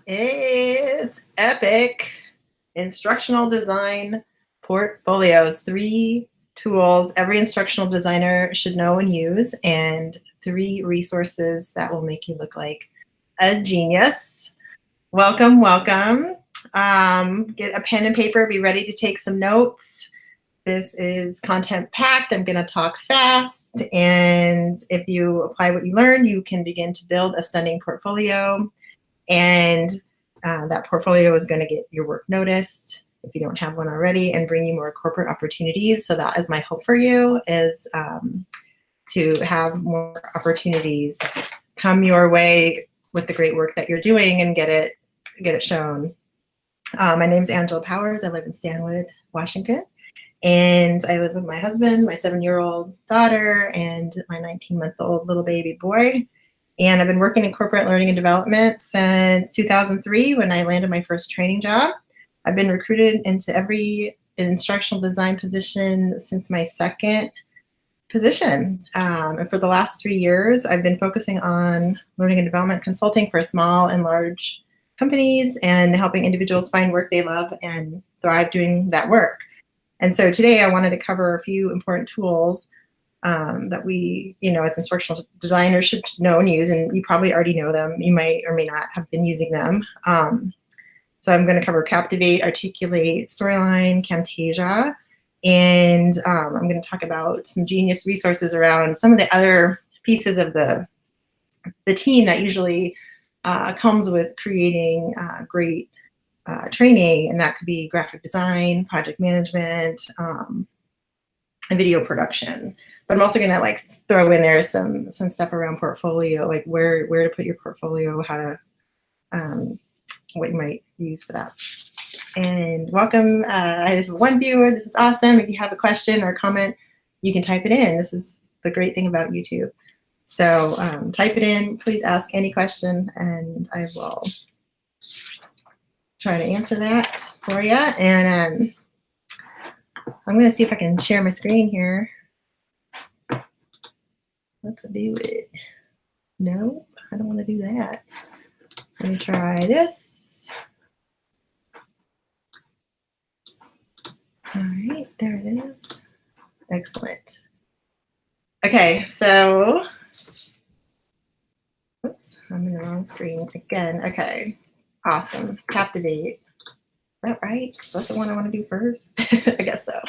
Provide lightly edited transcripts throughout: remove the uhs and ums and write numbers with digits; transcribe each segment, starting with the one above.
It's epic. Instructional design portfolios, 3 tools every instructional designer should know and use, and 3 resources that will make you look like a genius. Welcome, welcome. Get a pen and paper, be ready to take some notes. This is content packed. I'm going to talk fast. And if you apply what you learned, you can begin to build a stunning portfolio. And that portfolio is going to get your work noticed if you don't have one already and bring you more corporate opportunities. So that is my hope for you, is to have more opportunities come your way with the great work that you're doing and get it shown. My name is Angela Powers. I live in Stanwood, Washington. And I live with my husband, my 7-year-old daughter, and my 19-month-old little baby boy. And I've been working in corporate learning and development since 2003 when I landed my first training job. I've been recruited into every instructional design position since my second position. And for the last 3 years, I've been focusing on learning and development consulting for small and large companies and helping individuals find work they love and thrive doing that work. And so today I wanted to cover a few important tools that we, as instructional designers should know and use, and you probably already know them. You might or may not have been using them. So I'm going to cover Captivate, Articulate, Storyline, Camtasia, and I'm going to talk about some genius resources around some of the other pieces of the team that usually comes with creating great training, and that could be graphic design, project management, and video production. But I'm also going to throw in there some stuff around portfolio, like where to put your portfolio, how to what you might use for that. And welcome. I have one viewer. This is awesome. If you have a question or a comment, you can type it in. This is the great thing about YouTube. So type it in. Please ask any question, and I will try to answer that for you. And I'm going to see if I can share my screen here. Let's do it. No, I don't want to do that. Let me try this. All right, there it is. Excellent. Okay, so, oops, I'm in the wrong screen again. Okay, awesome. Captivate. Is that right? Is that the one I want to do first? I guess so.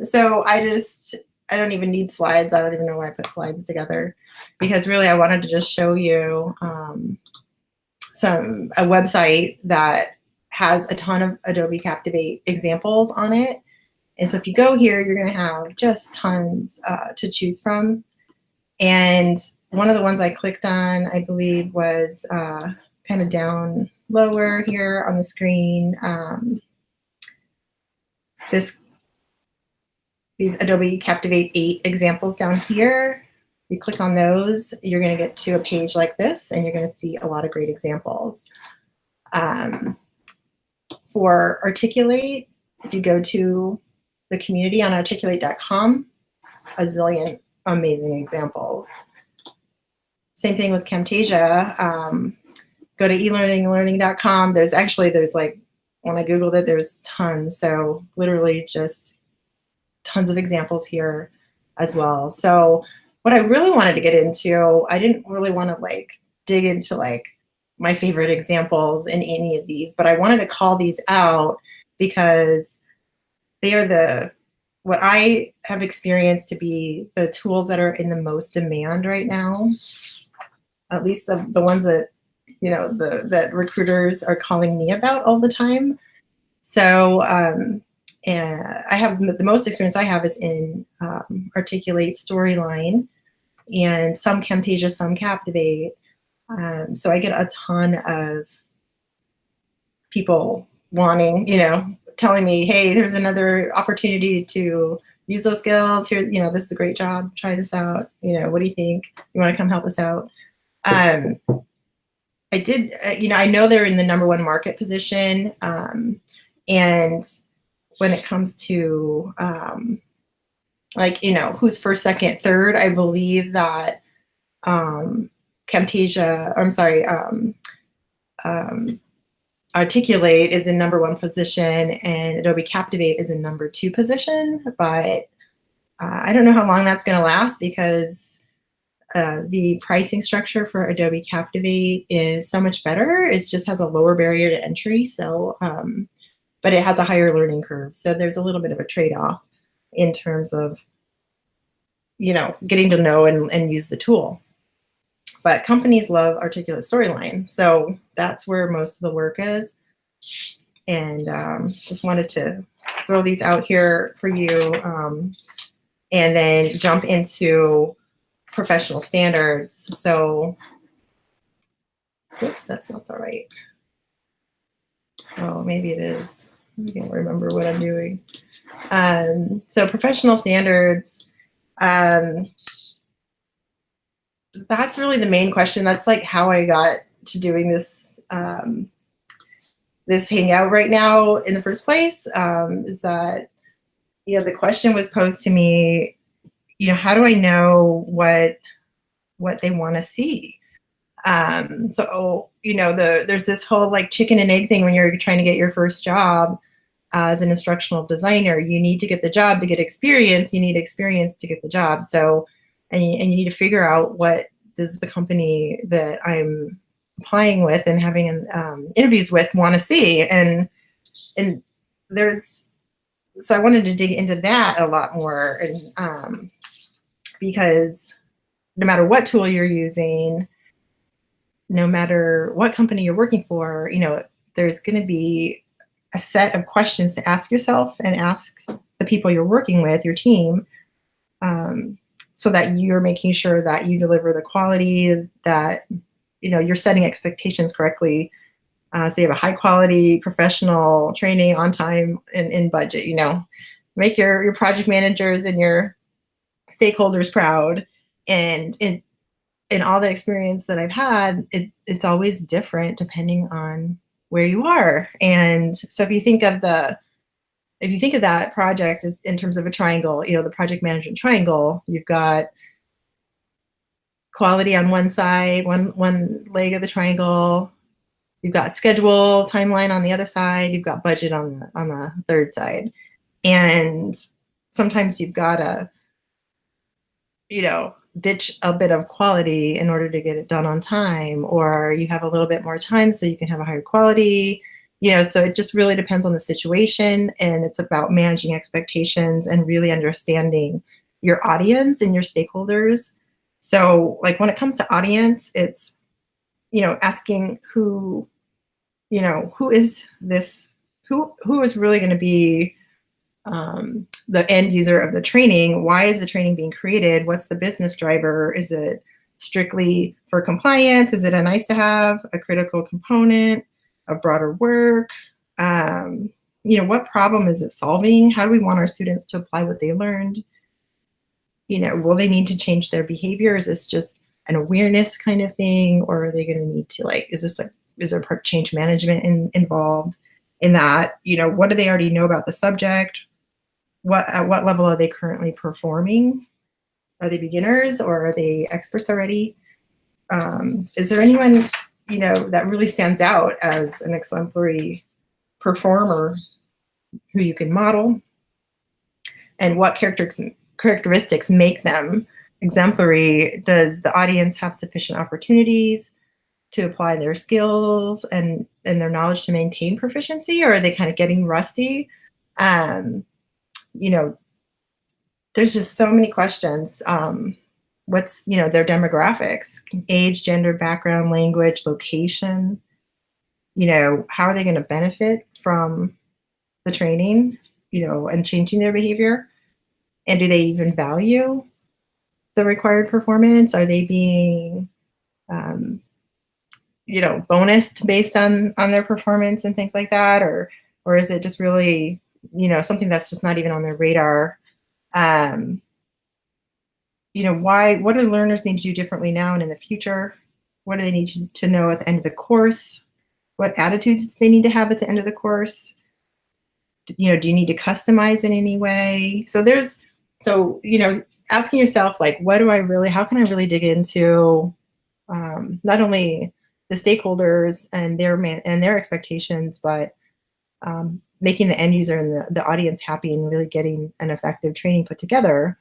So I don't even need slides. I don't even know why I put slides together, because really I wanted to just show you a website that has a ton of Adobe Captivate examples on it. And so if you go here, you're going to have just tons to choose from. And one of the ones I clicked on, I believe, was kind of down lower here on the screen. These Adobe Captivate 8 examples down here. You click on those, you're going to get to a page like this, and you're going to see a lot of great examples. For Articulate, if you go to the community on articulate.com, a zillion amazing examples. Same thing with Camtasia. Go to elearninglearning.com. There's like, when I Googled it, there's tons. So literally just tons of examples here as well. So what I really wanted to get into, I didn't really want to dig into my favorite examples in any of these, but I wanted to call these out because they are what I have experienced to be the tools that are in the most demand right now, at least the ones that, that recruiters are calling me about all the time. So, and I have the most experience I have is in Articulate, Storyline, and some Camtasia, some Captivate. So I get a ton of people wanting, telling me, hey, there's another opportunity to use those skills here. This is a great job. Try this out. What do you think? You want to come help us out? I did, I know they're in the #1 market position. And when it comes to who's first, second, third, I believe that Camtasia, or I'm sorry, Articulate is in #1 position, and Adobe Captivate is in #2 position. But I don't know how long that's going to last, because the pricing structure for Adobe Captivate is so much better. It just has a lower barrier to entry. So, but it has a higher learning curve. So there's a little bit of a trade-off in terms of, getting to know and use the tool. But companies love Articulate Storyline. So that's where most of the work is. And just wanted to throw these out here for you, and then jump into professional standards. So, oops, that's not the right. Oh, maybe it is. I can't remember what I'm doing. So professional standards, that's really the main question. That's like how I got to doing this, this hangout right now in the first place, is that, the question was posed to me, how do I know what they want to see? So, there's this whole like chicken and egg thing when you're trying to get your first job as an instructional designer. You need to get the job to get experience. You need experience to get the job. So, and you need to figure out what does the company that I'm applying with and having interviews with want to see. And so I wanted to dig into that a lot more, and because no matter what tool you're using, no matter what company you're working for, there's going to be a set of questions to ask yourself and ask the people you're working with, your team, so that you're making sure that you deliver the quality, that you're setting expectations correctly, so you have a high quality professional training on time and in budget. Make your project managers and your stakeholders proud. And in all the experience that I've had, it's always different depending on where you are. And so if you think of that project as in terms of a triangle, the project management triangle, you've got quality on one side, one leg of the triangle. You've got schedule, timeline on the other side. You've got budget on the third side. And sometimes you've got to, ditch a bit of quality in order to get it done on time, or you have a little bit more time so you can have a higher quality. So it just really depends on the situation, and it's about managing expectations and really understanding your audience and your stakeholders. So like when it comes to audience, it's, asking who is this, who is really going to be the end user of the training. Why is the training being created? What's the business driver? Is it strictly for compliance? Is it a nice to have, a critical component of broader work? What problem is it solving? How do we want our students to apply what they learned? Will they need to change their behavior? Is this just an awareness kind of thing? Or are they going to need to is there change management involved in that? What do they already know about the subject? At what level are they currently performing? Are they beginners or are they experts already? Is there anyone, that really stands out as an exemplary performer who you can model? And what characteristics make them exemplary? Does the audience have sufficient opportunities to apply their skills and their knowledge to maintain proficiency, or are they kind of getting rusty? There's just so many questions. What's, their demographics, age, gender, background, language, location? How are they going to benefit from the training, and changing their behavior? And do they even value the required performance? Are they being, bonused based on their performance and things like that? Or is it just really, something that's just not even on their radar? What do learners need to do differently now and in the future? What do they need to know at the end of the course? What attitudes do they need to have at the end of the course? Do you need to customize in any way? So asking yourself, like, how can I really dig into not only the stakeholders and their expectations, but making the end user and the audience happy and really getting an effective training put together.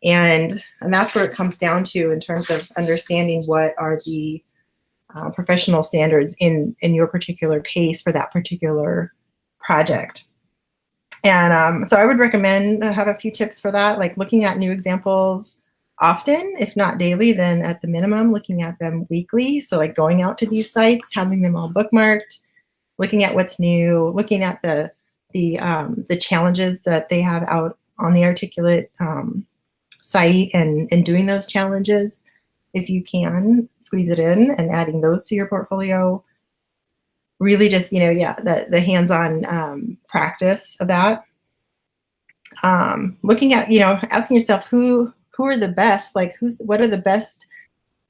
And that's where it comes down to in terms of understanding what are the professional standards in your particular case for that particular project. And so I would recommend have a few tips for that, like looking at new examples often, if not daily, then at the minimum, looking at them weekly. So like going out to these sites, having them all bookmarked, looking at what's new, looking at the challenges that they have out on the Articulate site and doing those challenges if you can squeeze it in and adding those to your portfolio. Really just, the hands-on practice of that. Looking at, asking yourself who are the best, like what are the best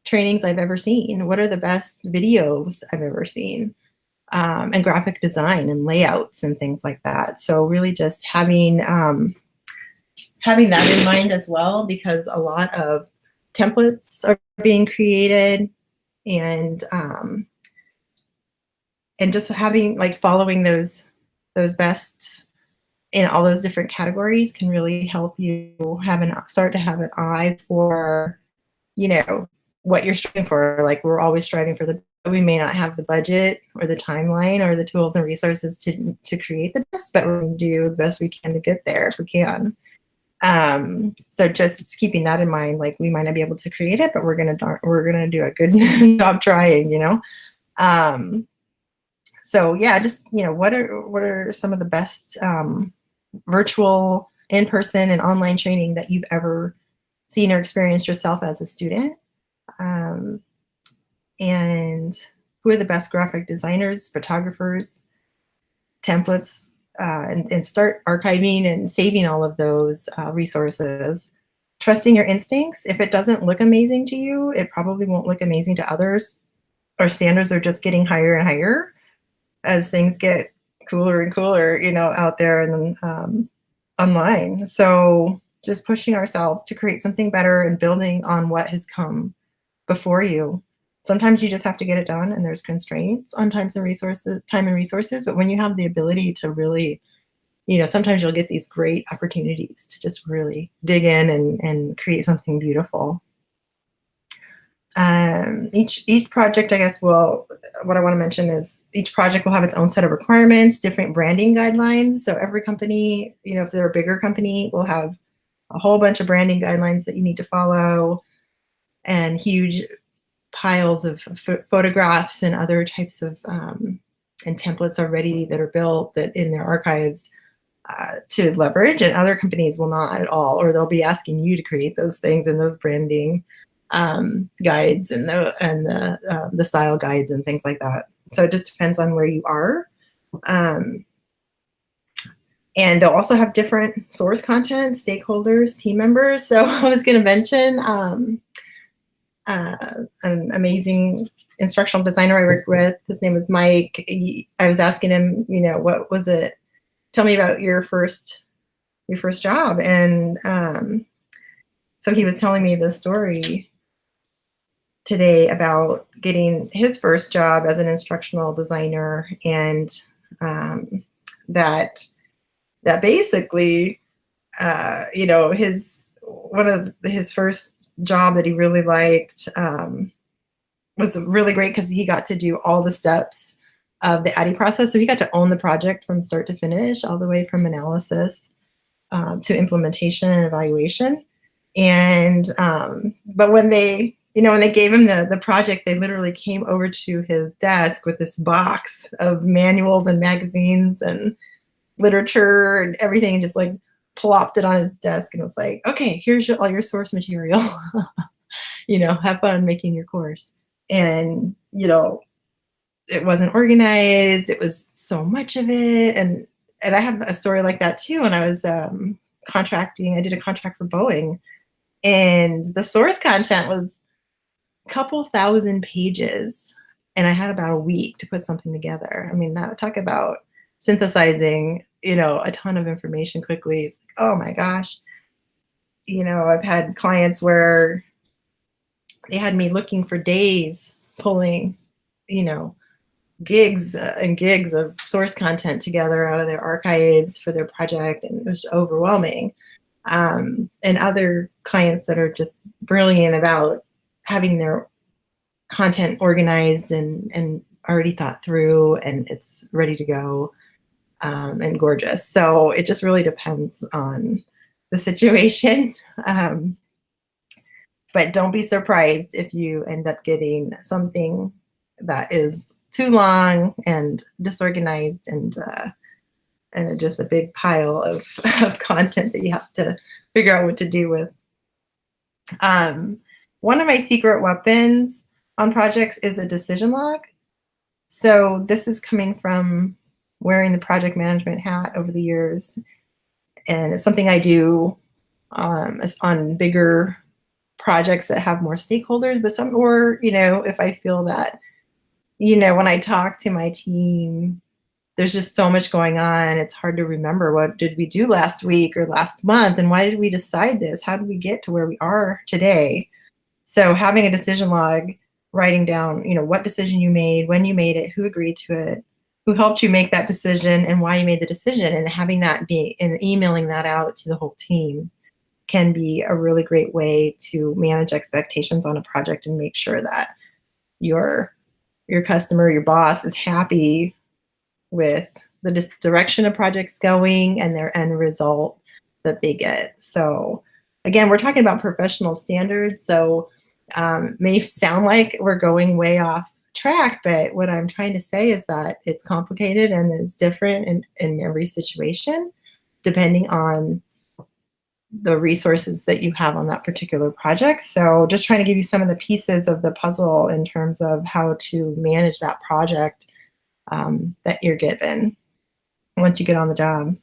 trainings I've ever seen? What are the best videos I've ever seen? And graphic design and layouts and things like that. So really just having that in mind as well, because a lot of templates are being created, and just having following those best in all those different categories can really help you start to have an eye for what you're striving for. Like we're always striving for we may not have the budget or the timeline or the tools and resources to create the best, but we're going to do the best we can to get there if we can. So just keeping that in mind, like we might not be able to create it, but we're gonna do a good job trying, So yeah, just what are some of the best virtual, in-person, and online training that you've ever seen or experienced yourself as a student? And who are the best graphic designers, photographers, templates, and start archiving and saving all of those resources. Trusting your instincts. If it doesn't look amazing to you, it probably won't look amazing to others. Our standards are just getting higher and higher as things get cooler and cooler, out there and online. So just pushing ourselves to create something better and building on what has come before you. Sometimes you just have to get it done, and there's constraints on time and resources. But when you have the ability to really, sometimes you'll get these great opportunities to just really dig in and create something beautiful. Each project, I guess, what I want to mention is each project will have its own set of requirements, different branding guidelines. So every company, if they're a bigger company, will have a whole bunch of branding guidelines that you need to follow, and huge piles of photographs and other types of and templates already that are built that in their archives to leverage, and other companies will not at all, or they'll be asking you to create those things and those branding guides and the style guides and things like that. So it just depends on where you are. And they'll also have different source content, stakeholders, team members. So I was going to mention an amazing instructional designer I worked with. His name was Mike. I was asking him, what was it? Tell me about your first job. And so he was telling me the story today about getting his first job as an instructional designer, and that basically, one of his first job that he really liked was really great because he got to do all the steps of the ADDIE process. So he got to own the project from start to finish, all the way from analysis to implementation and evaluation. And but when they gave him the project, they literally came over to his desk with this box of manuals and magazines and literature and everything, and just plopped it on his desk and was like, okay, here's all your source material. Have fun making your course. And, it wasn't organized. It was so much of it. And I have a story like that too. When I was contracting, I did a contract for Boeing, and the source content was a couple thousand pages, and I had about a week to put something together. I mean, talk about synthesizing, a ton of information quickly. It's like, oh my gosh. I've had clients where they had me looking for days pulling, gigs and gigs of source content together out of their archives for their project, and it was overwhelming. And other clients that are just brilliant about having their content organized and already thought through, and it's ready to go, and gorgeous. So it just really depends on the situation. Um, but don't be surprised if you end up getting something that is too long and disorganized and just a big pile of, of content that you have to figure out what to do with. One of my secret weapons on projects is a decision log. So this is coming from wearing the project management hat over the years, and it's something I do on bigger projects that have more stakeholders, but some, or, if I feel that, when I talk to my team, there's just so much going on. It's hard to remember what did we do last week or last month, and why did we decide this? How did we get to where we are today? So having a decision log, writing down, what decision you made, when you made it, who agreed to it, who helped you make that decision, and why you made the decision, and having that be, and emailing that out to the whole team can be a really great way to manage expectations on a project and make sure that your customer, your boss, is happy with the direction a project's going and their end result that they get. So again, we're talking about professional standards, so may sound like we're going way off track, but what I'm trying to say is that it's complicated and is different in every situation, depending on the resources that you have on that particular project. So just trying to give you some of the pieces of the puzzle in terms of how to manage that project that you're given once you get on the job.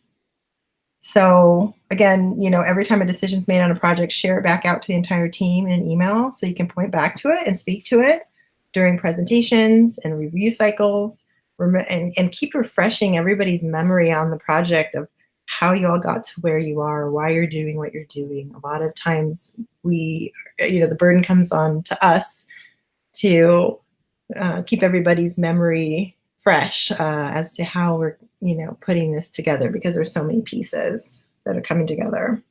So again, every time a decision's made on a project, share it back out to the entire team in an email so you can point back to it and speak to it during presentations and review cycles, and keep refreshing everybody's memory on the project of how you all got to where you are, why you're doing what you're doing. A lot of times the burden comes on to us to keep everybody's memory fresh as to how we're putting this together, because there's so many pieces that are coming together.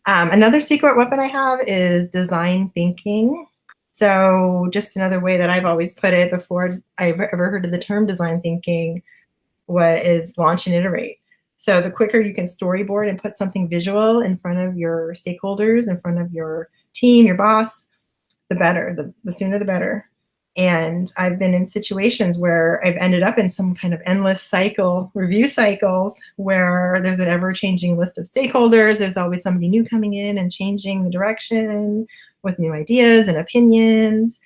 Another secret weapon I have is design thinking. So just another way that I've always put it before I've ever heard of the term design thinking, what is launch and iterate. So the quicker you can storyboard and put something visual in front of your stakeholders, in front of your team, your boss, the better, the sooner the better. And I've been in situations where I've ended up in some kind of endless review cycles, where there's an ever-changing list of stakeholders. There's always somebody new coming in and changing the direction with new ideas and opinions.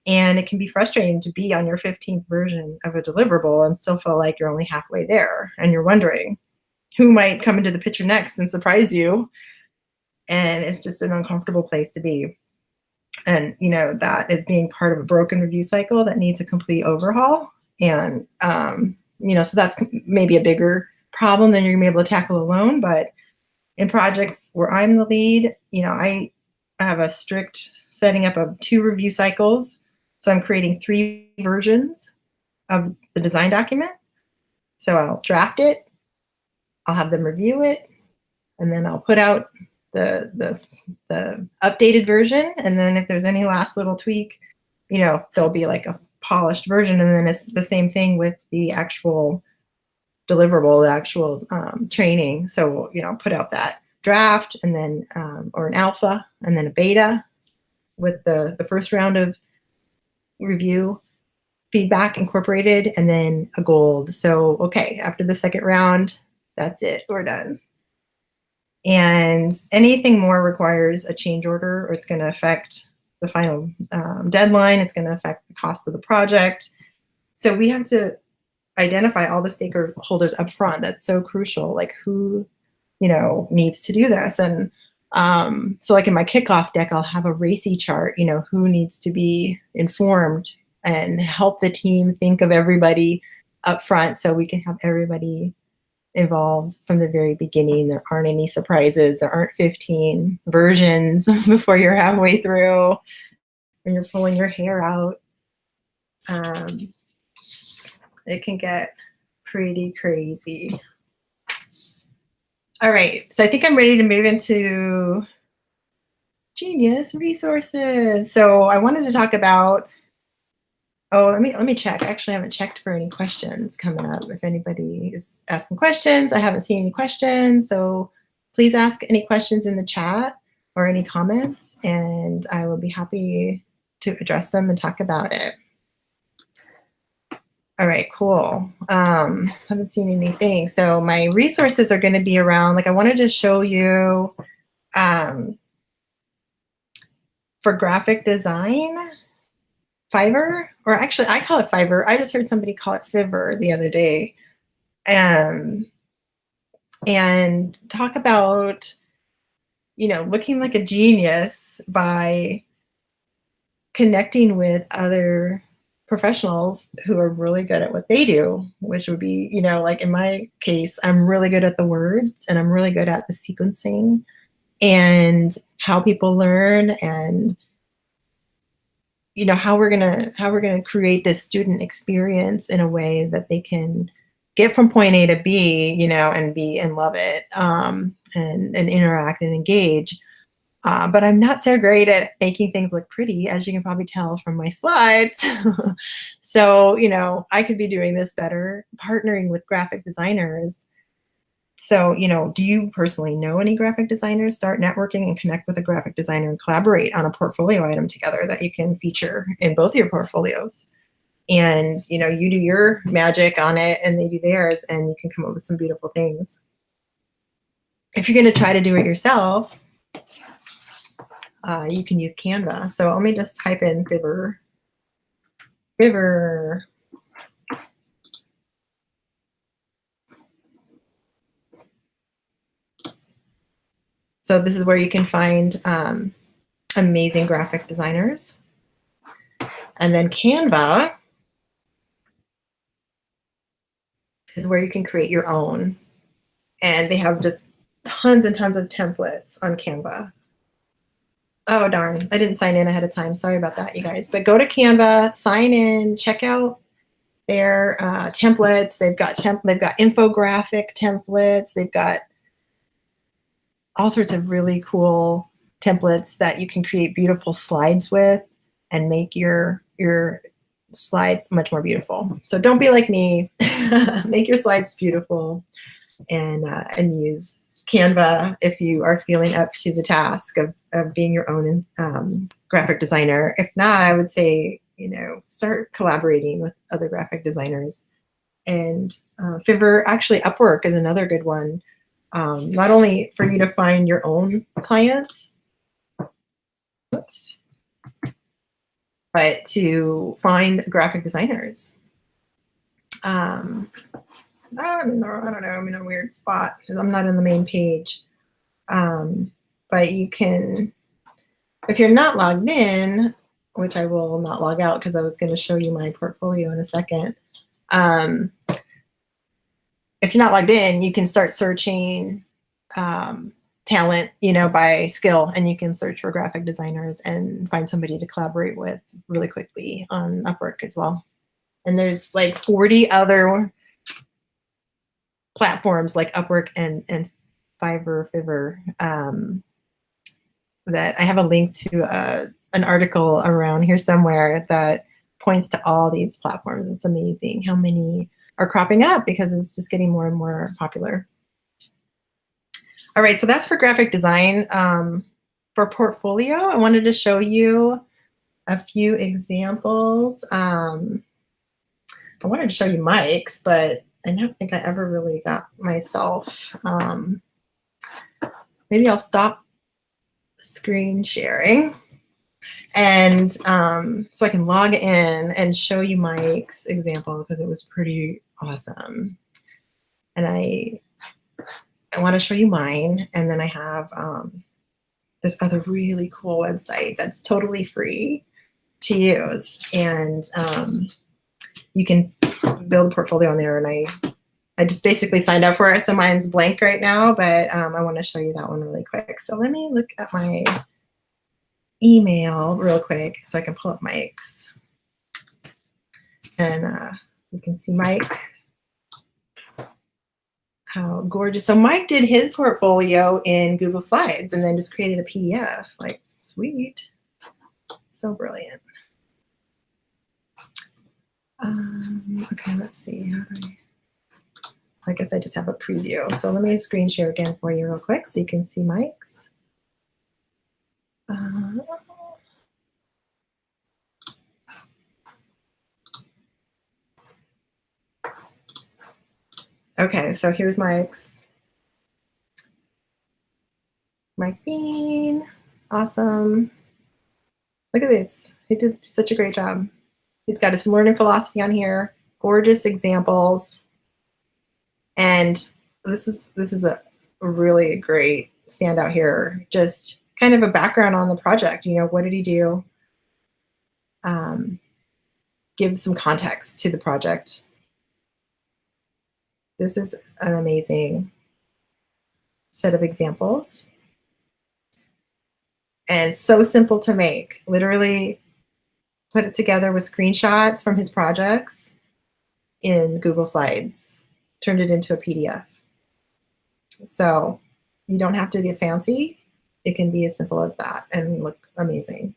And it can be frustrating to be on your 15th version of a deliverable and still feel like you're only halfway there. And you're wondering who might come into the picture next and surprise you. And it's just an uncomfortable place to be. And, that is being part of a broken review cycle that needs a complete overhaul. And, so that's maybe a bigger problem than you're gonna be able to tackle alone. But in projects where I'm the lead, I have a strict setting up of 2 review cycles. So I'm creating 3 versions of the design document. So I'll draft it, I'll have them review it, and then I'll put out the updated version. And then if there's any last little tweak, there'll be like a polished version. And then it's the same thing with the actual deliverable, the actual training. So, put out that draft, and then, or an alpha, and then a beta with the first round of review feedback incorporated, and then a gold. So, okay, after the second round, that's it, we're done. And anything more requires a change order, or it's going to affect the final deadline. It's going to affect the cost of the project. So we have to identify all the stakeholders up front. That's so crucial, like who, needs to do this. And so like in my kickoff deck, I'll have a RACI chart, who needs to be informed, and help the team think of everybody up front so we can have everybody involved from the very beginning. There aren't any surprises. There aren't 15 versions before you're halfway through when you're pulling your hair out. It can get pretty crazy. All right, so I think I'm ready to move into Genius resources. So I wanted to talk about, oh, let me check. I actually haven't checked for any questions coming up. If anybody is asking questions, I haven't seen any questions. So please ask any questions in the chat or any comments, and I will be happy to address them and talk about it. All right, cool. Haven't seen anything. So my resources are going to be around, like I wanted to show you for graphic design, Fiverr, or actually I call it Fiverr. I just heard somebody call it Fiverr the other day. And talk about, you know, looking like a genius by connecting with other professionals who are really good at what they do, which would be, you know, like in my case, I'm really good at the words and I'm really good at the sequencing and how people learn, and you know how we're gonna create this student experience in a way that they can get from point A to B, you know, and be and love it, and interact and engage. But I'm not so great at making things look pretty, as you can probably tell from my slides. So, you know, I could be doing this better, partnering with graphic designers. So, you know, do you personally know any graphic designers? Start networking and connect with a graphic designer and collaborate on a portfolio item together that you can feature in both your portfolios. And, you know, you do your magic on it and they do theirs, and you can come up with some beautiful things. If you're going to try to do it yourself, you can use Canva. So let me just type in Fiverr. Fiverr. So this is where you can find amazing graphic designers. And then Canva is where you can create your own. And they have just tons and tons of templates on Canva. Oh, darn. I didn't sign in ahead of time. Sorry about that, you guys. But go to Canva, sign in, check out their templates. They've got infographic templates. They've got all sorts of really cool templates that you can create beautiful slides with and make your slides much more beautiful. So don't be like me. Make your slides beautiful and use Canva if you are feeling up to the task of being your own graphic designer. If not, I would say, you know, start collaborating with other graphic designers. And Fiverr, actually Upwork is another good one. Not only for you to find your own clients, oops, but to find graphic designers. I don't know, I'm in a weird spot because I'm not in the main page. But you can, if you're not logged in, which I will not log out because I was going to show you my portfolio in a second. If you're not logged in, you can start searching talent, you know, by skill, and you can search for graphic designers and find somebody to collaborate with really quickly on Upwork as well. And there's like 40 other platforms like Upwork and Fiverr, that I have a link to an article around here somewhere that points to all these platforms. It's amazing how many are cropping up because it's just getting more and more popular. All right, so that's for graphic design. For portfolio, I wanted to show you a few examples. I wanted to show you Mike's, but I don't think I ever really got myself. Maybe I'll stop screen sharing, and so I can log in and show you Mike's example because it was pretty awesome. And I want to show you mine, and then I have this other really cool website that's totally free to use, and you can build a portfolio on there. And I just basically signed up for it, so mine's blank right now, but I want to show you that one really quick. So let me look at my email real quick so I can pull up Mike's. And you can see Mike. How gorgeous. So Mike did his portfolio in Google Slides and then just created a PDF. Like, sweet. So brilliant. Okay, let's see. How do I guess I just have a preview. So let me screen share again for you real quick so you can see Mike's. Okay, so here's Mike's. Mike Bean. Awesome. Look at this. He did such a great job. He's got his learning philosophy on here. Gorgeous examples. And this is a really great standout here. Just kind of a background on the project. You know, what did he do? Give some context to the project. This is an amazing set of examples. And so simple to make. Literally put it together with screenshots from his projects in Google Slides. Turned it into a PDF. So you don't have to get fancy. It can be as simple as that and look amazing.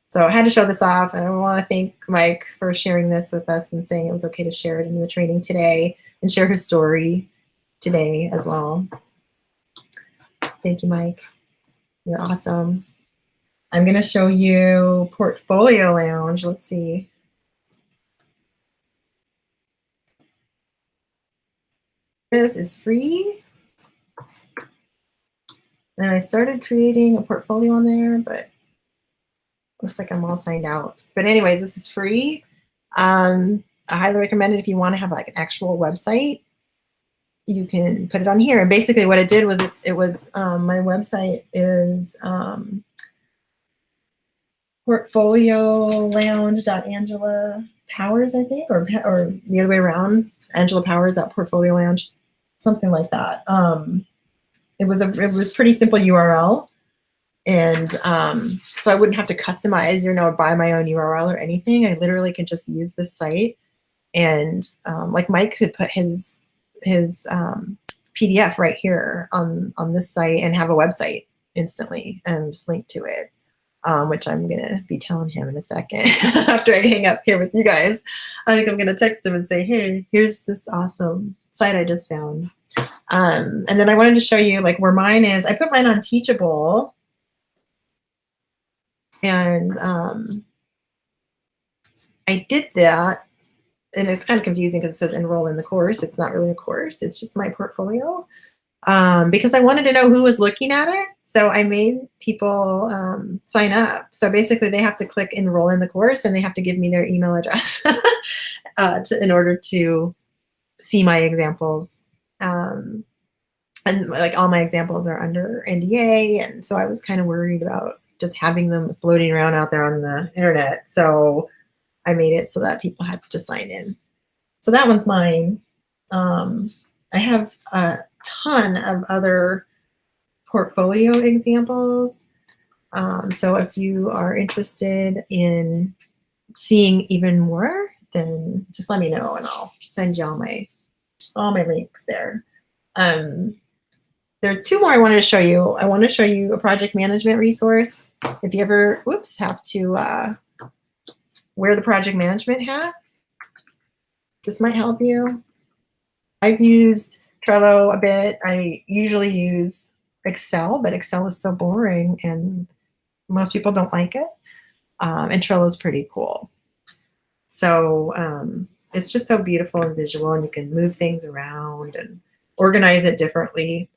So I had to show this off, and I want to thank Mike for sharing this with us and saying it was okay to share it in the training today and share his story today as well. Thank you, Mike. You're awesome. I'm going to show you Portfolio Lounge. Let's see. This is free. And I started creating a portfolio on there, but looks like I'm all signed out. But anyways, this is free. I highly recommend it if you want to have like an actual website. You can put it on here. And basically what it did was it was my website is portfoliolounge.angela.powers, I think, or the other way around, Angela Powers at Portfolio Lounge, something like that. It was pretty simple URL. And so I wouldn't have to customize, buy my own URL or anything. I literally can just use this site. And like Mike could put his PDF right here on this site and have a website instantly and just link to it, which I'm going to be telling him in a second after I hang up here with you guys. I think I'm going to text him and say, hey, here's this awesome site I just found. And then I wanted to show you like where mine is. I put mine on Teachable. And I did that, and it's kind of confusing because it says enroll in the course. It's not really a course. It's just my portfolio because I wanted to know who was looking at it. So I made people sign up. So basically they have to click enroll in the course, and they have to give me their email address in order to see my examples. And like all my examples are under NDA. And so I was kind of worried about just having them floating around out there on the internet. So I made it so that people had to sign in. So that one's mine. I have a ton of other portfolio examples. So if you are interested in seeing even more, then just let me know and I'll send you all my links there. There's two more I wanted to show you. I want to show you a project management resource. If you ever, have to wear the project management hat, this might help you. I've used Trello a bit. I usually use Excel, but Excel is so boring and most people don't like it. And Trello is pretty cool. So it's just so beautiful and visual, and you can move things around and organize it differently.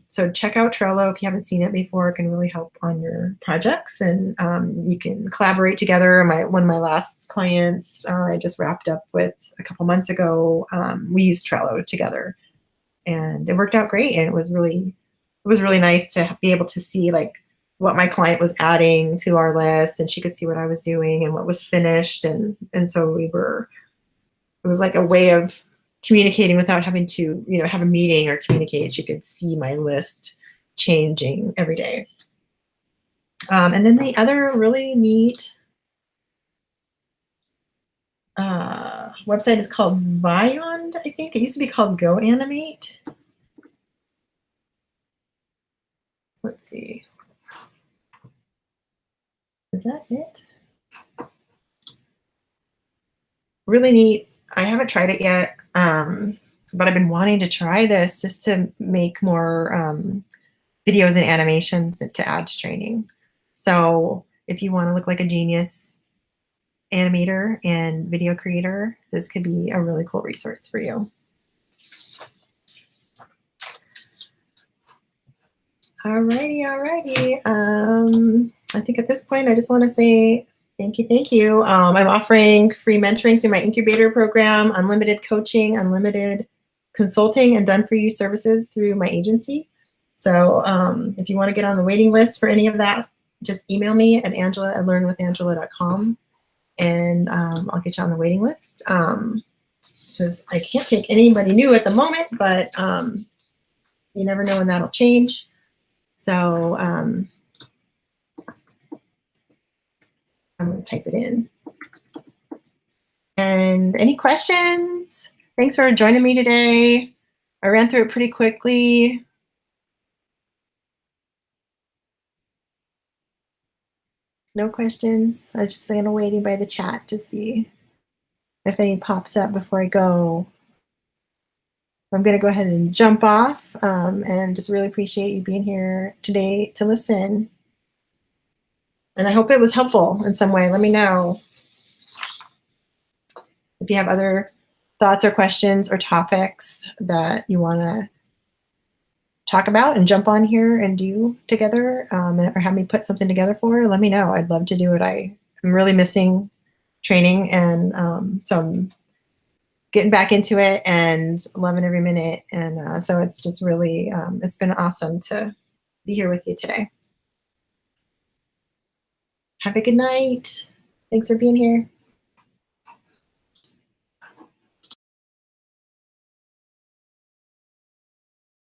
So check out Trello if you haven't seen it before. It can really help on your projects, and you can collaborate together. One of my last clients I just wrapped up with a couple months ago, we used Trello together, and it worked out great. And it was really nice to be able to see like what my client was adding to our list, and she could see what I was doing and what was finished, and so it was like a way of communicating without having to, have a meeting or communicate. She could see my list changing every day. And then the other really neat website is called Beyond, I think. It used to be called Go Animate. Let's see. Is that it? Really neat. I haven't tried it yet, but I've been wanting to try this just to make more videos and animations to add to training. So if you want to look like a genius animator and video creator, this could be a really cool resource for you. Alrighty. I think at this point, I just want to say thank you. I'm offering free mentoring through my incubator program, unlimited coaching, unlimited consulting, and done-for-you services through my agency. So if you want to get on the waiting list for any of that, just email me at angela@learnwithangela.com, and I'll get you on the waiting list. Because I can't take anybody new at the moment, but you never know when that'll change. So I'm going to type it in. And any questions? Thanks for joining me today. I ran through it pretty quickly. No questions? I just kind of waiting by the chat to see if any pops up before I go. I'm going to go ahead and jump off and just really appreciate you being here today to listen. And I hope it was helpful in some way. Let me know if you have other thoughts or questions or topics that you want to talk about and jump on here and do together, or have me put something together for. Let me know. I'd love to do it. I'm really missing training, and so I'm getting back into it and loving every minute. And so it's just really, it's been awesome to be here with you today. Have a good night. Thanks for being here.